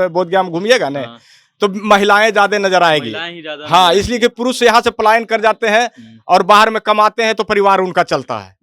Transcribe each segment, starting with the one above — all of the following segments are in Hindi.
बोधगया में घूमिएगा ना हाँ। तो महिलाएं ज्यादा नजर आएगी। महिलाएं ही ज्यादा हाँ, नजर इसलिए कि पुरुष यहाँ से पलायन कर जाते हैं आएंगी। और बाहर में कमाते हैं तो परिवार उनका चलता है।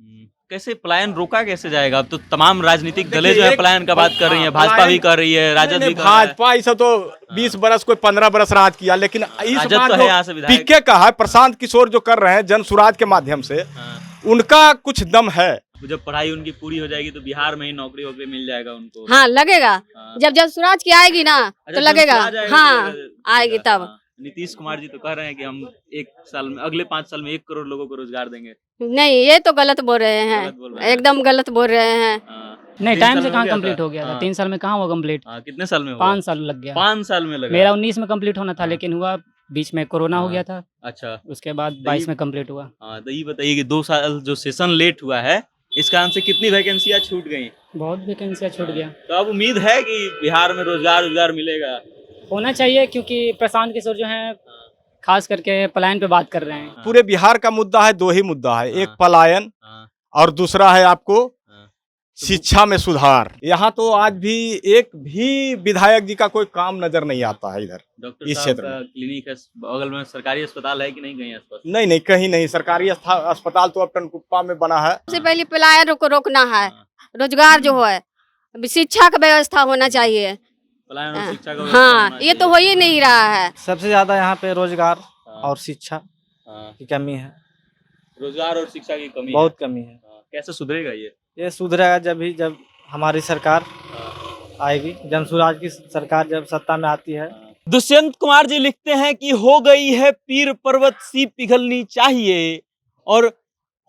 कैसे पलायन रोका कैसे जाएगा? अब तो तमाम राजनीतिक दलें देखिए, जो है एक पलायन का बात कर रही है, भाजपा पलायन भी कर रही है, राजद भी कर रहा है। भाजपा इस तो 20 बरस कोई 15 बरस राज किया, लेकिन इस राजद बार तो है जो यहाँ से विधायक। पीके का है प्रशांत किशोर जो कर रहे हैं जन सुराज के माध्यम से, हाँ। उनका कुछ दम है। जब पढ़ाई उनकी पूरी हो जाएगी तो बिहार में ही नौकरी वोकरी मिल जाएगा उनको। हाँ लगेगा। हाँ। जब स्वराज की आएगी ना अच्छा, तो लगेगा। जनसुराज आएगा हाँ तो आएगी लगेगा। तब। हाँ। नीतीश कुमार जी तो कह रहे हैं कि हम एक साल में, अगले 5 साल में 1 करोड़ लोगों को रोजगार देंगे। नहीं, ये तो गलत बोल रहे हैं, गलत बोल रहे हैं। एकदम गलत बोल रहे हैं। हाँ। नहीं, 3 टाइम साल से में कहाँ हो गया कंप्लीट था? हो गया था। हाँ। 3 साल में कहाँ हुआ कंप्लीट? हाँ, कितने साल में हुआ? 5 साल लग गया। 5 साल में लगा। मेरा 19 में कंप्लीट होना था, हाँ। लेकिन हुआ बीच में कोरोना हो हाँ। गया था। अच्छा, उसके बाद 22 में कंप्लीट हुआ। हाँ, तो ये बताइए कि 2 साल जो सेशन लेट हुआ है, इस कारण से कितनी वैकेंसियां छूट गई? बहुत वैकेंसियाँ छूट गया। तो अब उम्मीद है कि बिहार में रोजगार मिलेगा। होना चाहिए, क्योंकि प्रशांत किशोर जो है खास करके पलायन पे बात कर रहे हैं। पूरे बिहार का मुद्दा है, 2 ही मुद्दा है, एक हाँ। पलायन हाँ। और दूसरा है आपको हाँ। शिक्षा में सुधार। यहाँ तो आज भी एक भी विधायक जी का कोई काम नजर नहीं आता है इधर डॉक्टर इस साहब क्षेत्र का में। क्लिनिक है बगल में, सरकारी अस्पताल है कि नहीं कहीं आसपास? नहीं नहीं, कहीं नहीं। सरकारी अस्पताल तो अब टनकुप्पा में बना है। सबसे पहले पलायन को रोकना है, हाँ। रोजगार जो है, अभी शिक्षा का व्यवस्था होना चाहिए। पलायन और शिक्षा का व्यवस्था हाँ, होना ये तो चाहिए। हो ही नहीं रहा है। सबसे ज़्यादा यहाँ पे रोजगार हाँ। और शिक्षा हाँ। की कमी है, रोजगार और शिक्षा की कमी बहुत है। कमी है। हाँ, कैसे सुधरेगा ये? सुधरेगा जब हमारी सरकार हाँ। आएगी, जनसुराज की सरकार जब सत्ता में आती है। दुष्यंत कुमार जी लिखते हैं कि हो गई है पीर पर्वत सी पिघलनी चाहिए, और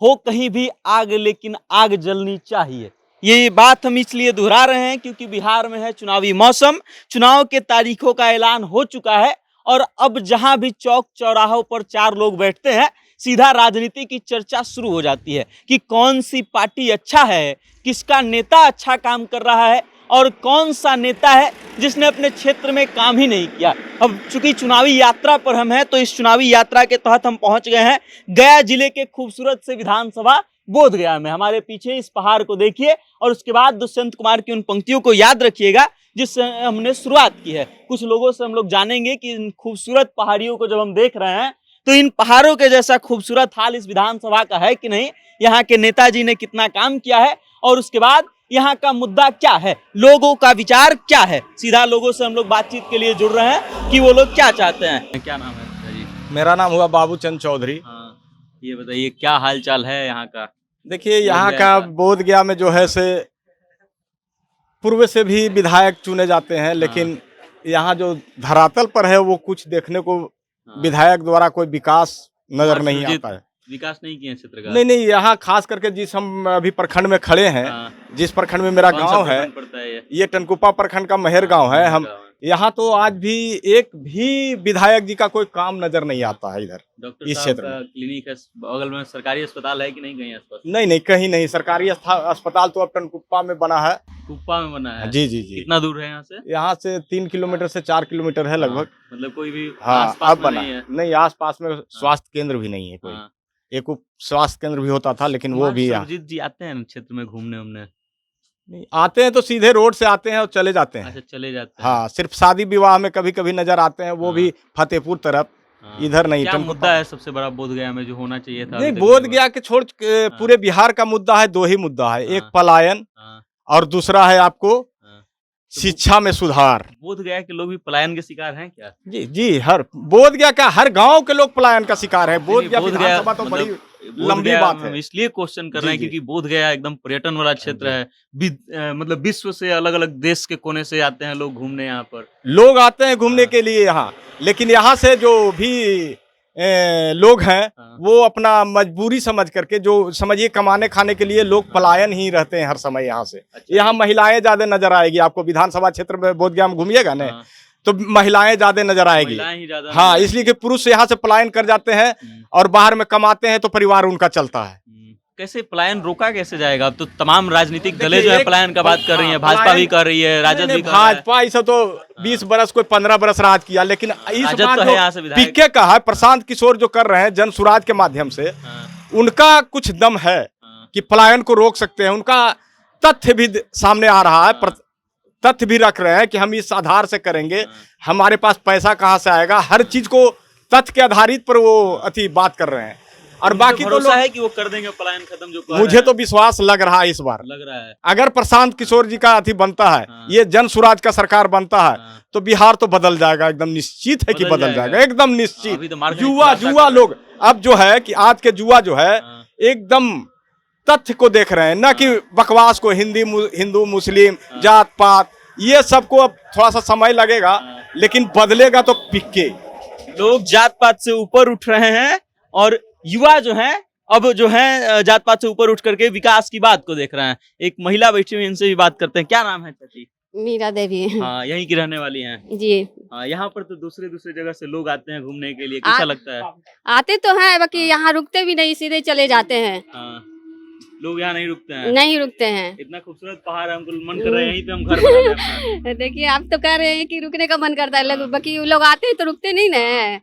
हो कहीं भी आग लेकिन आग जलनी चाहिए। ये बात हम इसलिए दोहरा रहे हैं क्योंकि बिहार में है चुनावी मौसम, चुनाव के तारीखों का ऐलान हो चुका है, और अब जहां भी चौक चौराहों पर 4 लोग बैठते हैं, सीधा राजनीति की चर्चा शुरू हो जाती है कि कौन सी पार्टी अच्छा है, किसका नेता अच्छा काम कर रहा है, और कौन सा नेता है जिसने अपने क्षेत्र में काम ही नहीं किया। अब चूंकि चुनावी यात्रा पर हम हैं, तो इस चुनावी यात्रा के तहत हम पहुंच गए हैं गया जिले के खूबसूरत से विधानसभा बोधगया में। हमारे पीछे इस पहाड़ को देखिए, और उसके बाद दुष्यंत कुमार की उन पंक्तियों को याद रखिएगा जिससे हमने शुरुआत की है। कुछ लोगों से हम लोग जानेंगे कि इन खूबसूरत पहाड़ियों को जब हम देख रहे हैं, तो इन पहाड़ों के जैसा खूबसूरत हाल इस विधानसभा का है कि नहीं, यहाँ के नेताजी ने कितना काम किया है, और उसके बाद यहाँ का मुद्दा क्या है, लोगों का विचार क्या है। सीधा लोगों से हम लोग बातचीत के लिए जुड़ रहे हैं कि वो लोग क्या चाहते हैं। क्या नाम है जी? मेरा नाम हुआ बाबूचंद चौधरी। हाँ, ये बताइए क्या हाल चाल है यहाँ का? देखिए, यहाँ बोधगया का का। बोधगया में जो है से पूर्व से भी विधायक चुने जाते हैं, लेकिन यहाँ जो धरातल पर है वो कुछ देखने को हाँ। विधायक द्वारा कोई विकास नजर नहीं सुरजीत आता है। विकास नहीं किए क्षेत्र का? नहीं नहीं, यहाँ खास करके जिस हम अभी प्रखंड में खड़े हैं, हाँ। जिस प्रखंड में मेरा कौन सा गांव है, प्रखंड पड़ता है ये? ये टनकुप्पा प्रखंड का महर गांव है। हम गाँव है। यहाँ तो आज भी एक भी विधायक जी का कोई काम नजर नहीं आता है इधर डॉक्टर इस साहब क्षेत्र का में। क्लिनिक है बगल में, सरकारी अस्पताल है कि नहीं कहीं आसपास? नहीं नहीं, कहीं नहीं। सरकारी अस्पताल तो अब टनकुप्पा में बना है। कुप्पा में बना है? जी जी जी। कितना दूर है यहाँ से? यहाँ से 3 किलोमीटर से 4 किलोमीटर है लगभग। मतलब कोई भी हाँ, आसपास अब में बना नहीं है? नहीं, आसपास में स्वास्थ्य केंद्र भी नहीं है कोई। हाँ। एक उप स्वास्थ्य केंद्र भी होता था, लेकिन वो भी यहाँ सुरजीत जी आते हैं क्षेत्र में घूमने उमने? नहीं आते हैं, तो सीधे रोड से आते हैं और चले जाते हैं। अच्छा, चले जाते हैं। हाँ, सिर्फ शादी विवाह में कभी कभी नजर आते हैं, वो भी फतेहपुर तरफ, हाँ। इधर नहीं। क्या टनकुप्पा मुद्दा है सबसे बड़ा बोधगया में जो होना चाहिए था? नहीं, अभी तक बोधगया के छोड़ के पूरे बिहार का मुद्दा है, 2 ही मुद्दा है, एक हाँ। पलायन हाँ। और दूसरा है आपको हाँ। शिक्षा में सुधार। बोधगया के लोग भी पलायन के शिकार हैं क्या? जी जी, हर बोधगया का हर गांव के लोग पलायन का शिकार है। बोधगया विधानसभा तो बड़ी लंबी बोधगया बात हम है। इसलिए क्वेश्चन कर जी, रहे हैं जी। क्योंकि बोधगया एकदम पर्यटन वाला क्षेत्र है। मतलब विश्व से अलग अलग देश के कोने से आते हैं लोग घूमने यहाँ पर। लोग आते हैं घूमने के लिए यहाँ, लेकिन यहाँ से जो भी लोग हैं, हाँ। वो अपना मजबूरी समझ करके, जो समझिए कमाने खाने के लिए लोग पलायन ही रहते हैं हर समय यहाँ से। अच्छा। यहाँ महिलाएं ज्यादा नजर आएगी आपको, विधानसभा क्षेत्र में बोधगया में घूमिएगा ना हाँ। तो महिलाएं ज्यादा नजर आएगी। महिलाएं ही ज्यादा हाँ, नजर इसलिए कि पुरुष यहाँ से पलायन कर जाते हैं हम्म। और बाहर में कमाते हैं तो परिवार उनका चलता है। कैसे पलायन रोका कैसे जाएगा? अब तो तमाम राजनीतिक दलें जो देखिए, है एक पलायन का बात कर रही है, हाँ, भाजपा पलायन- भी कर रही है, राजद भी कर रहा है। भाजपा इस तो 20 बरस कोई 15 बरस राज किया, लेकिन इस राजद बार तो है यहाँ से जो विधायक। पीके का है प्रशांत किशोर जो कर रहे हैं जन सुराज के माध्यम से, हाँ। उनका कुछ दम है हाँ। कि पलायन को रोक सकते हैं। उनका तथ्य भी सामने आ रहा है, तथ्य भी रख रहे हैं कि हम इस आधार से करेंगे, हमारे पास पैसा कहाँ से आएगा, हर चीज को तथ्य के आधारित पर वो अति बात कर रहे हैं। और बाकी तो भरोसा लोग, है कि वो कर देंगे पलायन खत्म जो कह मुझे रहे तो विश्वास लग रहा है इस बार, लग रहा है। अगर प्रशांत किशोर जी का अति बनता है, हाँ। ये जन स्वराज का सरकार बनता है, हाँ। तो बिहार तो बदल जाएगा, एकदम निश्चित है कि बदल बदल जाएगा। जाएगा, एकदम निश्चित। अभी तो मार्केट जुआ खुलासा जुआ कर लोग अब जो है कि आज के जुआ जो है हाँ। एकदम तथ्य को देख रहे हैं, न कि बकवास को, हिंदू मुस्लिम जात पात, ये सबको अब थोड़ा सा समय लगेगा, लेकिन बदलेगा तो पिक्के। लोग जात पात से ऊपर उठ रहे हैं और युवा जो हैं अब जो है जात पात से ऊपर उठ करके विकास की बात को देख रहे हैं। एक महिला बैठी हुई, इनसे भी बात करते हैं। क्या नाम है चाची? मीरा देवी। हाँ, यहीं की रहने वाली हैं। जी, हाँ, यहाँ पर तो दूसरे जगह से लोग आते हैं घूमने के लिए, कैसा लगता है? आते तो हैं, बाकी यहाँ रुकते भी नहीं, सीधे चले जाते हैं। हाँ, लोग यहाँ नहीं रुकते हैं। नहीं रुकते हैं। इतना खूबसूरत पहाड़ है, हमको मन कर रहा है यहीं पे हम घर बना लें अपना। देखिए, आप तो कह रहे हैं कि रुकने का मन करता है, बाकी लोग आते हैं तो रुकते नहीं ना।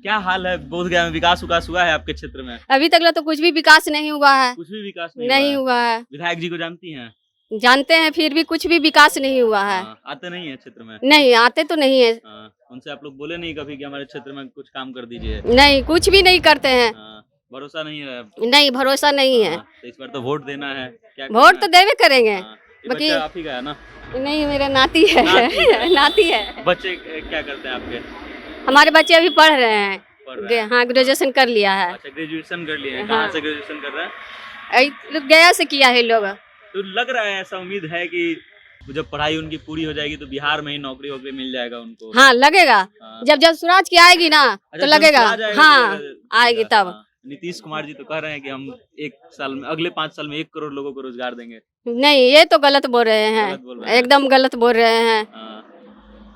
क्या हाल है बोधगया में? विकास हुआ है आपके क्षेत्र में? अभी तक तो कुछ भी विकास नहीं हुआ है। कुछ भी विकास नहीं नहीं हुआ हुआ है। विधायक जी को जानती हैं? जानते हैं, फिर भी कुछ भी विकास नहीं हुआ है। हाँ, आते नहीं है क्षेत्र में? नहीं, आते तो नहीं है। हाँ, उनसे आप लोग बोले नहीं कभी कि हमारे क्षेत्र में कुछ काम कर दीजिए? नहीं, कुछ भी नहीं करते हैं। हाँ, भरोसा नहीं है? नहीं, भरोसा नहीं है। हाँ, तो इस बार तो वोट देना है, क्या वोट करना तो है? देवे करेंगे। हाँ, ये बाकी- बच्चा आप ही का है ना? नहीं, मेरा नाती है। नाती है। नाती है। बच्चे क्या करते हैं आपके? हमारे बच्चे अभी पढ़ रहे हैं। पढ़ रहे हैं? हाँ, ग्रेजुएशन कर लिया है। अच्छा, ग्रेजुएशन कर लिए हैं। हाँ। कहाँ से ग्रेजुएशन कर रहे हैं? गया से किया है लोग। तो लग रहा है, ऐसा उम्मीद है कि जब पढ़ाई उनकी पूरी हो जाएगी तो बिहार में ही नौकरी वोकरी मिल जाएगा उनको? हाँ, लगेगा। हाँ। जब स्वराज की आएगी ना अच्छा, तो जब लगेगा। स्वराज आएगा हाँ, तो आएगी तब। हाँ। नीतीश कुमार जी तो कह रहे हैं कि हम एक साल में, अगले 5 साल में 1 करोड़ लोगों को रोजगार देंगे। नहीं, ये तो गलत बोल रहे गलत बोल हैं, रहे हैं। एकदम गलत बोल रहे हैं। हाँ।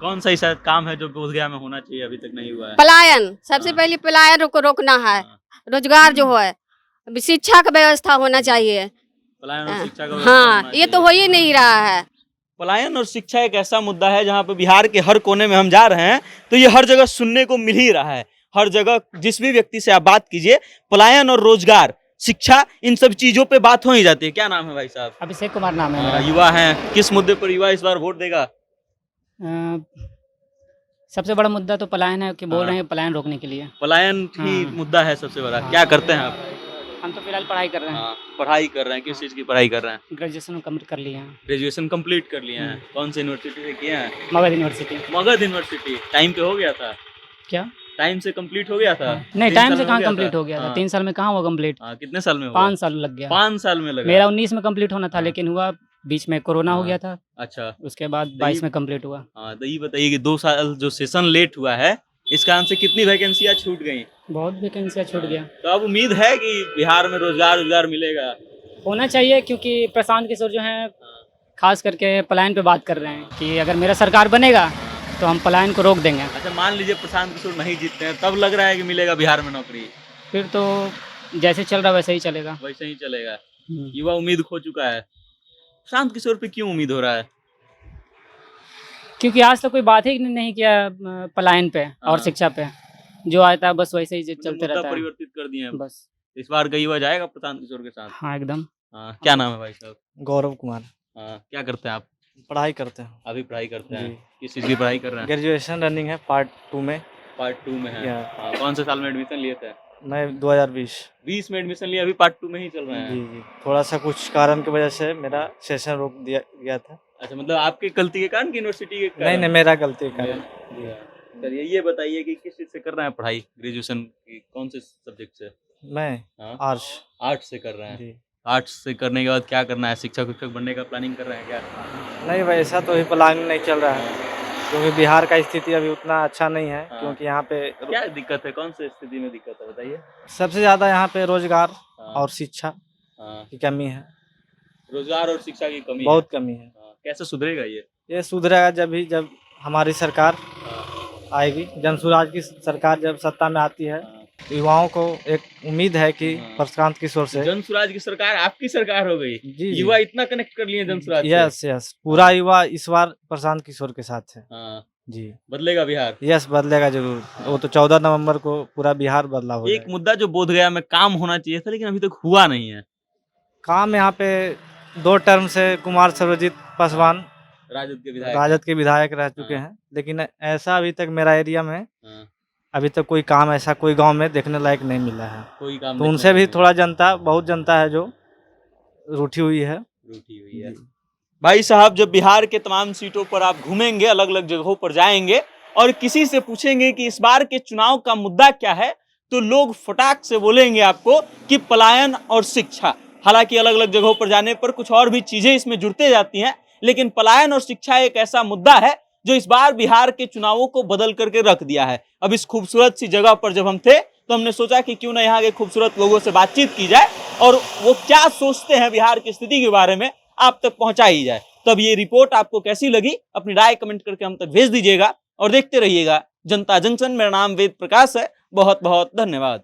कौन सा ऐसा काम है जो बोधगया में होना चाहिए, अभी तक नहीं हुआ है? पलायन, सबसे हाँ। पहले पलायन को रोकना है। हाँ। रोजगार जो है, अभी शिक्षा का व्यवस्था होना चाहिए। पलायन और शिक्षा का व्यवस्था हाँ, होना ये तो चाहिए। हो ही नहीं रहा है। पलायन और शिक्षा एक ऐसा मुद्दा है जहाँ पे बिहार के हर कोने में हम जा रहे हैं तो ये हर जगह सुनने को मिल ही रहा है। हर जगह जिस भी व्यक्ति से आप बात कीजिए, पलायन और रोजगार, शिक्षा, इन सब चीजों पे बात हो ही जाती है। क्या नाम है भाई साहब? अभिषेक कुमार नाम है मेरा। युवा हैं, किस मुद्दे पर युवा इस बार वोट देगा? सबसे बड़ा मुद्दा तो पलायन है कि बोल हाँ। रहे हैं पलायन रोकने के लिए। पलायन ही हाँ। मुद्दा है सबसे बड़ा। हाँ। क्या करते हैं आप? हम तो फिलहाल पढ़ाई कर रहे हैं। हाँ, पढ़ाई कर रहे हैं। किस चीज की पढ़ाई कर रहे हैं? ग्रेजुएशन कंप्लीट कर लिए हैं। ग्रेजुएशन कंप्लीट कर लिए हैं। कौन सी यूनिवर्सिटी से किए हैं? Magadh university. Magadh university. Time पे हो गया था? क्या? टाइम से कंप्लीट हो गया था? नहीं, 3 टाइम साल से में कहाँ कंप्लीट हो गया था? हाँ। 3 साल में कहाँ हुआ कंप्लीट? हाँ, कितने साल में हुआ? 5 साल लग गया। 5 साल में लगा? मेरा 19 में कंप्लीट होना था, हाँ। लेकिन हुआ बीच में कोरोना हो हाँ। गया था। अच्छा। उसके बाद 22 में कंप्लीट हुआ। हाँ, तो ये बताइए कि 2 साल जो सेशन लेट हुआ है, इस कारण से कितनी वैकेंसियां छूट गई? बहुत वैकेंसियाँ छूट गया। तो अब उम्मीद है कि बिहार में रोजगार मिलेगा? होना चाहिए, क्योंकि प्रशांत किशोर जो हैं खास करके पलायन पे बात कर रहे हैं कि अगर मेरा सरकार बनेगा तो हम पलायन को रोक देंगे। अच्छा, मान लीजिए प्रशांत किशोर नहीं जीतते हैं, तब लग रहा है कि मिलेगा बिहार में नौकरी? फिर तो जैसे चल रहा वैसे ही चलेगा। वैसे ही चलेगा। युवा उम्मीद खो चुका है। प्रशांत किशोर पे क्यों उम्मीद हो रहा है? क्योंकि आज तक कोई बात ही नहीं किया पलायन पे और हाँ। शिक्षा पे। जो आता है बस वैसे ही चलते मुद्दा रहता है परिवर्तित कर दिए हैं। बस। इस बार का युवा जाएगा प्रशांत किशोर के साथ? हाँ, एकदम। हाँ, क्या नाम है भाई साहब? गौरव कुमार। हाँ, क्या करते हैं आप? पढ़ाई करते हैं। अभी पढ़ाई करते हैं? जी। किस चीज़ की पढ़ाई कर रहे हैं? ग्रेजुएशन रनिंग है, पार्ट 2 में। पार्ट 2 में है। या। हाँ, कौन से साल में एडमिशन लिए थे? मैं 2020। 20 में एडमिशन लिया, अभी पार्ट 2 में ही चल रहे हैं। जी जी, थोड़ा सा कुछ कारण की वजह से मेरा सेशन रोक दिया गया था। अच्छा, मतलब आपकी गलती के कारण कि यूनिवर्सिटी के कारण? नहीं, मेरा गलती का कारण। चलिए, ये बताइए कि किस चीज़ से कर रहे हैं पढ़ाई? ग्रेजुएशन की कौन से सब्जेक्ट से? मैं हाँ? आर्ट्स। आर्ट्स से कर रहे हैं। जी। आर्ट्स से करने के बाद क्या करना है? शिक्षक बनने का प्लानिंग कर रहे हैं क्या? नहीं, वैसा तो अभी प्लानिंग नहीं चल रहा है, क्योंकि बिहार का स्थिति अभी उतना अच्छा नहीं है। हाँ। क्योंकि यहाँ पे क्या दिक्कत है? कौन से स्थिति में दिक्कत है बताइए? सबसे ज़्यादा यहाँ पे रोजगार हाँ। और शिक्षा हाँ, की कमी है। रोजगार और शिक्षा की कमी बहुत कमी है। है। हाँ, कैसे सुधरेगा ये? ये सुधरेगा जब हमारी सरकार हाँ, आएगी, जन स्वराज की सरकार जब सत्ता में आती है। हाँ। युवाओं को एक उम्मीद है कि हाँ। प्रशांत किशोर से जन स्वराज की सरकार आपकी सरकार हो गई। जी युवा इतना कनेक्ट कर लिए जन स्वराज से। यस यस, पूरा युवा इस बार प्रशांत किशोर के साथ है। हाँ, जी बदलेगा बिहार। यस, बदलेगा जरूर। वो तो 14 नवंबर को पूरा बिहार बदला हो एक मुद्दा जो बोधगया में काम होना चाहिए था, लेकिन अभी तक हुआ नहीं है। काम यहाँ पे 2 टर्म से कुमार सर्वजीत पासवान राजद के विधायक राजद के विधायक रह चुके हाँ। हैं, लेकिन ऐसा अभी तक मेरा एरिया में हाँ, अभी तक कोई काम ऐसा कोई गांव में देखने लायक नहीं मिला है। कोई काम तो देखने उनसे को भी नहीं थोड़ा जनता, बहुत जनता है जो रूठी हुई है। मिला, रूठी हुई है। भाई साहब, जब बिहार के तमाम सीटों पर आप घूमेंगे, अलग अलग जगहों पर जाएंगे और किसी से पूछेंगे कि इस बार के चुनाव का मुद्दा क्या है, तो लोग फटाक से बोलेंगे आपको कि पलायन और शिक्षा। हालांकि अलग अलग जगहों पर जाने पर कुछ और भी चीजें इसमें जुड़ते जाती हैं, लेकिन पलायन और शिक्षा एक ऐसा मुद्दा है जो इस बार बिहार के चुनावों को बदल करके रख दिया है। अब इस खूबसूरत सी जगह पर जब हम थे तो हमने सोचा कि क्यों ना यहाँ के खूबसूरत लोगों से बातचीत की जाए और वो क्या सोचते हैं बिहार की स्थिति के बारे में आप तक पहुंचाई जाए। तब ये रिपोर्ट आपको कैसी लगी, अपनी राय कमेंट करके हम तक भेज दीजिएगा और देखते रहिएगा जनता जंक्शन। मेरा नाम वेद प्रकाश है। बहुत बहुत धन्यवाद।